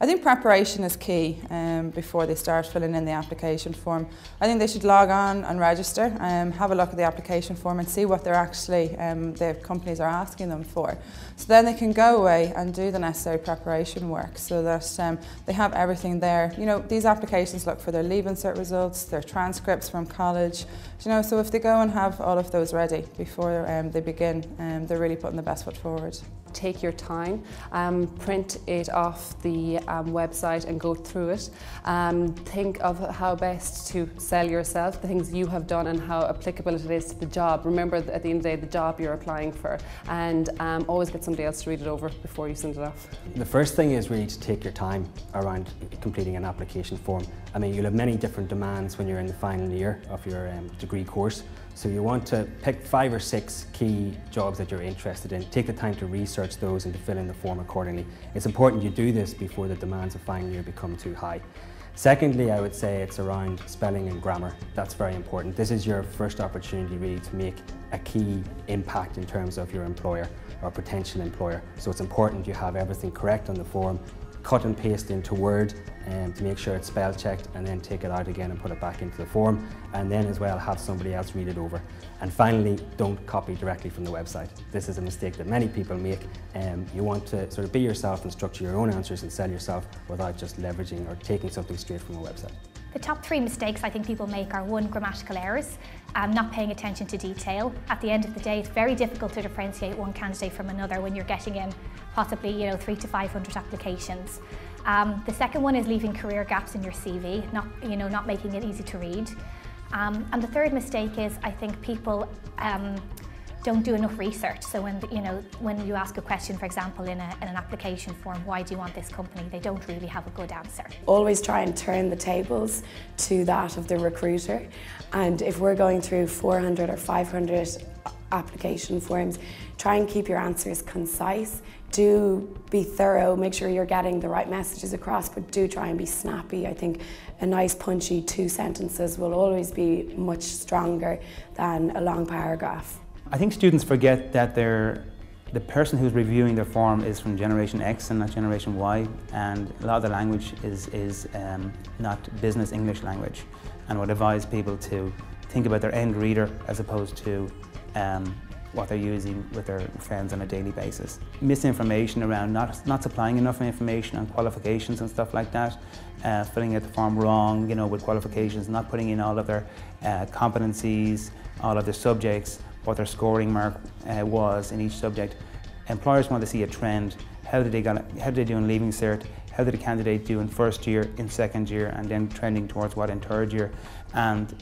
I think preparation is key before they start filling in the application form. I think they should log on and register, have a look at the application form and see what they're actually, the companies are asking them for. So then they can go away and do the necessary preparation work so that they have everything there. You know, these applications look for their Leaving Cert results, their transcripts from college, you know, so if they go and have all of those ready before they begin, they're really putting the best foot forward. Take your time, print it off the website and go through it. Think of how best to sell yourself, the things you have done and how applicable it is to the job. Remember at the end of the day the job you're applying for, and always get somebody else to read it over before you send it off. The first thing is really to take your time around completing an application form. I mean, you'll have many different demands when you're in the final year of your degree course. So you want to pick 5 or 6 key jobs that you're interested in. Take the time to research those and to fill in the form accordingly. It's important you do this before the demands of final year become too high. Secondly, I would say it's around spelling and grammar. That's very important. This is your first opportunity really to make a key impact in terms of your employer or potential employer. So it's important you have everything correct on the form, cut and paste into Word to make sure it's spell checked, and then take it out again and put it back into the form, and then as well have somebody else read it over. And finally, don't copy directly from the website. This is a mistake that many people make. You want to sort of be yourself and structure your own answers and sell yourself without just leveraging or taking something straight from a website. The top 3 mistakes I think people make are: 1, grammatical errors, not paying attention to detail. At the end of the day, it's very difficult to differentiate one candidate from another when you're getting in possibly 300 to 500 applications. The second one is leaving career gaps in your CV, not making it easy to read. And the third mistake is, I think people don't do enough research. So when you ask a question, for example, in an application form, why do you want this company? They don't really have a good answer. Always try and turn the tables to that of the recruiter. And if we're going through 400 or 500 application forms, try and keep your answers concise. Do be thorough, make sure you're getting the right messages across, but do try and be snappy. I think a nice punchy 2 sentences will always be much stronger than a long paragraph. I think students forget that the person who's reviewing their form is from Generation X and not Generation Y, and a lot of the language is not business English language, and I would advise people to think about their end reader as opposed to what they're using with their friends on a daily basis. Misinformation around not supplying enough information on qualifications and stuff like that, filling out the form wrong, with qualifications, not putting in all of their competencies, all of their subjects, what their scoring mark was in each subject. Employers want to see a trend. How did they do in Leaving Cert? How did a candidate do in first year, in second year, and then trending towards what in third year? And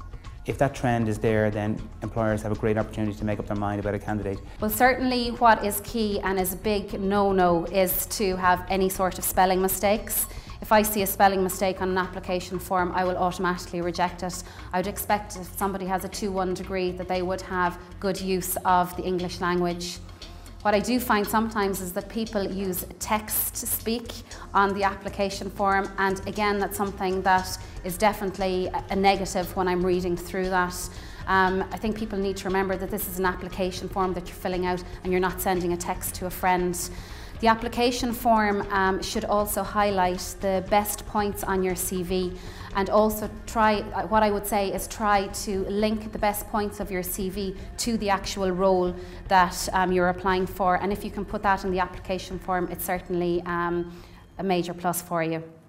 if that trend is there, then employers have a great opportunity to make up their mind about a candidate. Well, certainly what is key and is a big no-no is to have any sort of spelling mistakes. If I see a spelling mistake on an application form, I will automatically reject it. I would expect if somebody has a 2-1 degree that they would have good use of the English language. What I do find sometimes is that people use text to speak on the application form, and again that's something that is definitely a negative when I'm reading through that. I think people need to remember that this is an application form that you're filling out and you're not sending a text to a friend. The application form should also highlight the best points on your CV, and also what I would say is try to link the best points of your CV to the actual role that you're applying for, and if you can put that in the application form, it's certainly a major plus for you.